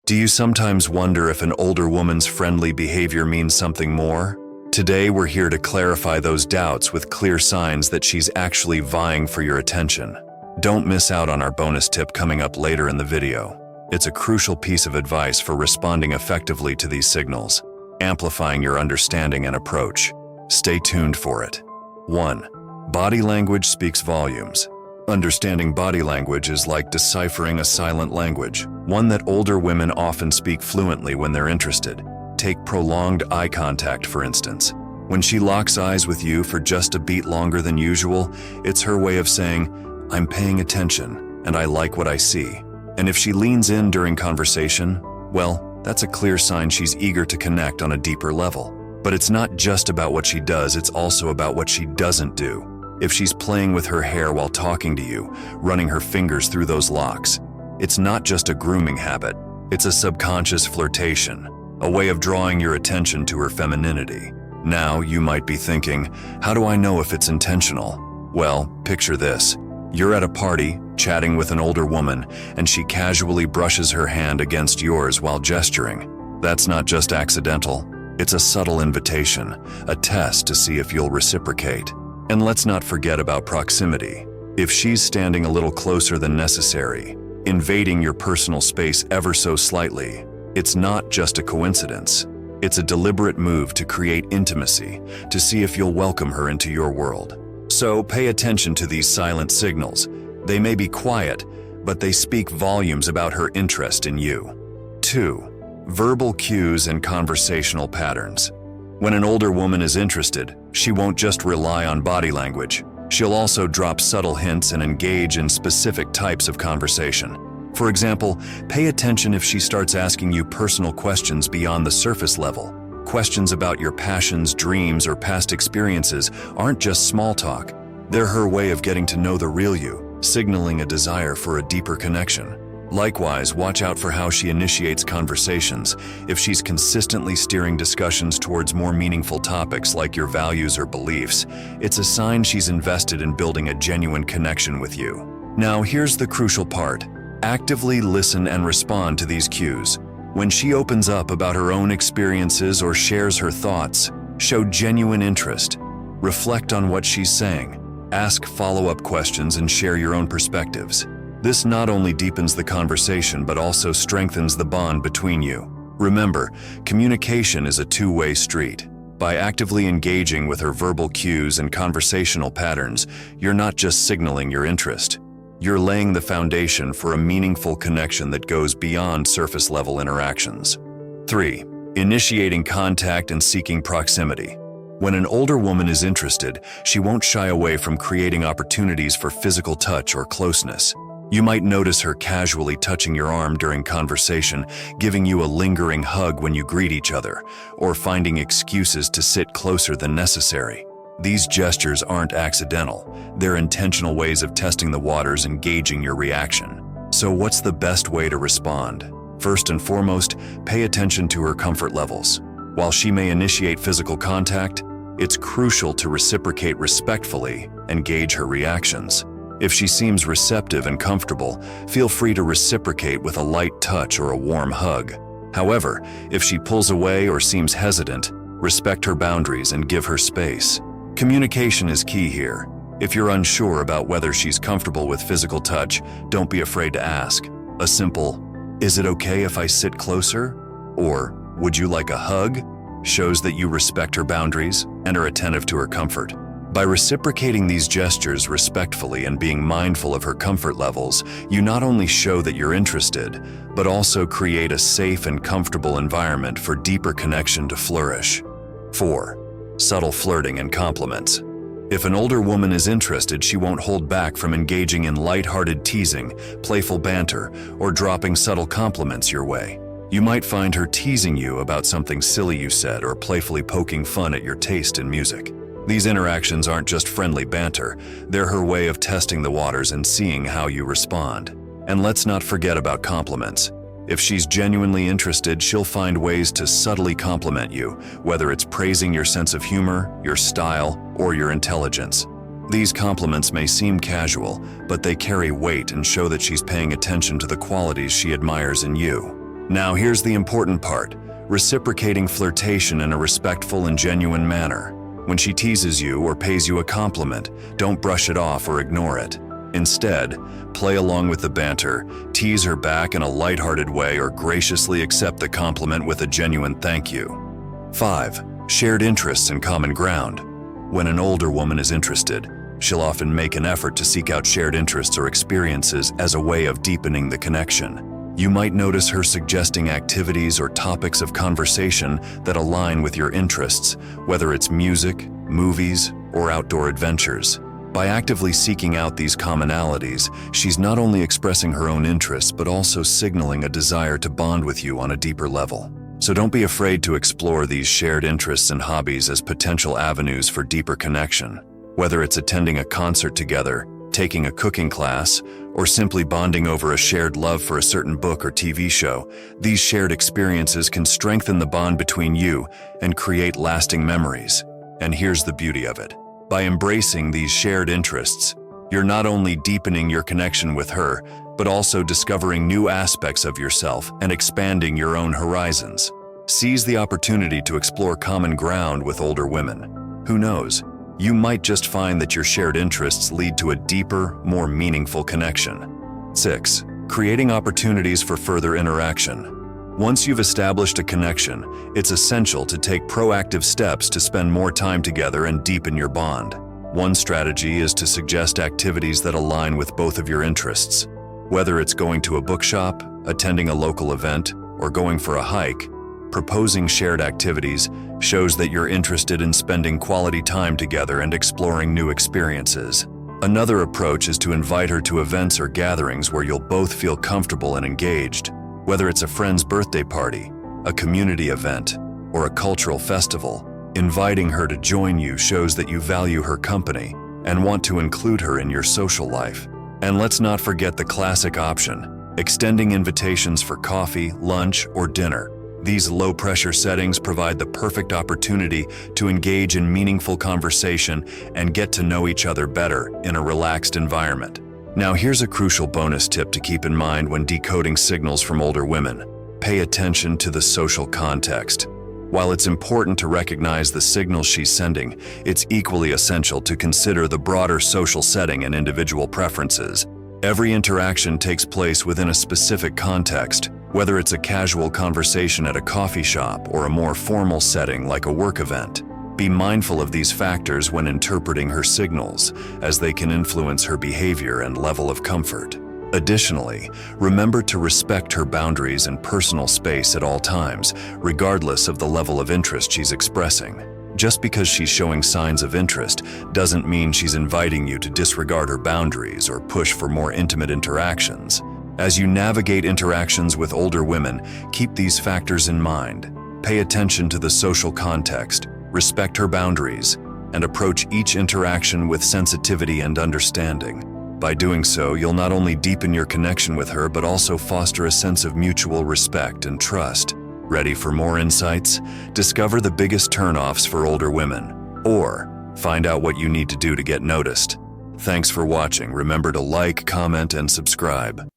Do you sometimes wonder if an older woman's friendly behavior means something more? Today, we're here to clarify those doubts with clear signs that she's actually vying for your attention. Don't miss out on our bonus tip coming up later in the video. It's a crucial piece of advice for responding effectively to these signals, amplifying your understanding and approach. Stay tuned for it. 1. Body language speaks volumes. Understanding body language is like deciphering a silent language, one that older women often speak fluently when they're interested. Take prolonged eye contact, for instance. When she locks eyes with you for just a beat longer than usual, it's her way of saying, "I'm paying attention, and I like what I see." And if she leans in during conversation, well, that's a clear sign she's eager to connect on a deeper level. But it's not just about what she does, it's also about what she doesn't do. If she's playing with her hair while talking to you, running her fingers through those locks, it's not just a grooming habit, it's a subconscious flirtation, a way of drawing your attention to her femininity. Now, you might be thinking, how do I know if it's intentional? Well, picture this. You're at a party, chatting with an older woman, and she casually brushes her hand against yours while gesturing. That's not just accidental. It's a subtle invitation, a test to see if you'll reciprocate. And let's not forget about proximity. If she's standing a little closer than necessary, invading your personal space ever so slightly, it's not just a coincidence. It's a deliberate move to create intimacy, to see if you'll welcome her into your world. So pay attention to these silent signals. They may be quiet, but they speak volumes about her interest in you. 2. Verbal cues and conversational patterns. When an older woman is interested, she won't just rely on body language. She'll also drop subtle hints and engage in specific types of conversation. For example, pay attention if she starts asking you personal questions beyond the surface level. Questions about your passions, dreams, or past experiences aren't just small talk. They're her way of getting to know the real you, signaling a desire for a deeper connection. Likewise, watch out for how she initiates conversations. If she's consistently steering discussions towards more meaningful topics like your values or beliefs, it's a sign she's invested in building a genuine connection with you. Now, here's the crucial part. Actively listen and respond to these cues. When she opens up about her own experiences or shares her thoughts, show genuine interest. Reflect on what she's saying. Ask follow-up questions and share your own perspectives. This not only deepens the conversation but also strengthens the bond between you. Remember, communication is a two-way street. By actively engaging with her verbal cues and conversational patterns, you're not just signaling your interest. You're laying the foundation for a meaningful connection that goes beyond surface-level interactions. 3. Initiating contact and seeking proximity. When an older woman is interested, she won't shy away from creating opportunities for physical touch or closeness. You might notice her casually touching your arm during conversation, giving you a lingering hug when you greet each other, or finding excuses to sit closer than necessary. These gestures aren't accidental. They're intentional ways of testing the waters and gauging your reaction. So what's the best way to respond? First and foremost, pay attention to her comfort levels. While she may initiate physical contact, it's crucial to reciprocate respectfully and gauge her reactions. If she seems receptive and comfortable, feel free to reciprocate with a light touch or a warm hug. However, if she pulls away or seems hesitant, respect her boundaries and give her space. Communication is key here. If you're unsure about whether she's comfortable with physical touch, don't be afraid to ask. A simple, "Is it okay if I sit closer?" or "Would you like a hug?" shows that you respect her boundaries and are attentive to her comfort. By reciprocating these gestures respectfully and being mindful of her comfort levels, you not only show that you're interested, but also create a safe and comfortable environment for deeper connection to flourish. 4. Subtle flirting and compliments. If an older woman is interested, she won't hold back from engaging in light-hearted teasing, playful banter, or dropping subtle compliments your way. You might find her teasing you about something silly you said or playfully poking fun at your taste in music. These interactions aren't just friendly banter, they're her way of testing the waters and seeing how you respond. And let's not forget about compliments. If she's genuinely interested, she'll find ways to subtly compliment you, whether it's praising your sense of humor, your style, or your intelligence. These compliments may seem casual, but they carry weight and show that she's paying attention to the qualities she admires in you. Now here's the important part: reciprocating flirtation in a respectful and genuine manner. When she teases you or pays you a compliment, don't brush it off or ignore it. Instead, play along with the banter, tease her back in a lighthearted way, or graciously accept the compliment with a genuine thank you. 5. Shared interests and common ground. When an older woman is interested, she'll often make an effort to seek out shared interests or experiences as a way of deepening the connection. You might notice her suggesting activities or topics of conversation that align with your interests, whether it's music, movies, or outdoor adventures. By actively seeking out these commonalities, she's not only expressing her own interests but also signaling a desire to bond with you on a deeper level. So don't be afraid to explore these shared interests and hobbies as potential avenues for deeper connection. Whether it's attending a concert together, taking a cooking class, or simply bonding over a shared love for a certain book or TV show, these shared experiences can strengthen the bond between you and create lasting memories. And here's the beauty of it. By embracing these shared interests, you're not only deepening your connection with her, but also discovering new aspects of yourself and expanding your own horizons. Seize the opportunity to explore common ground with older women. Who knows? You might just find that your shared interests lead to a deeper, more meaningful connection. 6. Creating opportunities for further interaction. Once you've established a connection, it's essential to take proactive steps to spend more time together and deepen your bond. One strategy is to suggest activities that align with both of your interests. Whether it's going to a bookshop, attending a local event, or going for a hike, proposing shared activities shows that you're interested in spending quality time together and exploring new experiences. Another approach is to invite her to events or gatherings where you'll both feel comfortable and engaged. Whether it's a friend's birthday party, a community event, or a cultural festival, inviting her to join you shows that you value her company and want to include her in your social life. And let's not forget the classic option: extending invitations for coffee, lunch, or dinner. These low-pressure settings provide the perfect opportunity to engage in meaningful conversation and get to know each other better in a relaxed environment. Now here's a crucial bonus tip to keep in mind when decoding signals from older women. Pay attention to the social context. While it's important to recognize the signals she's sending, it's equally essential to consider the broader social setting and individual preferences. Every interaction takes place within a specific context, whether it's a casual conversation at a coffee shop or a more formal setting like a work event. Be mindful of these factors when interpreting her signals, as they can influence her behavior and level of comfort. Additionally, remember to respect her boundaries and personal space at all times, regardless of the level of interest she's expressing. Just because she's showing signs of interest doesn't mean she's inviting you to disregard her boundaries or push for more intimate interactions. As you navigate interactions with older women, keep these factors in mind. Pay attention to the social context, respect her boundaries, and approach each interaction with sensitivity and understanding. By doing so, you'll not only deepen your connection with her, but also foster a sense of mutual respect and trust. Ready for more insights? Discover the biggest turnoffs for older women, or find out what you need to do to get noticed. Thanks for watching. Remember to like, comment, and subscribe.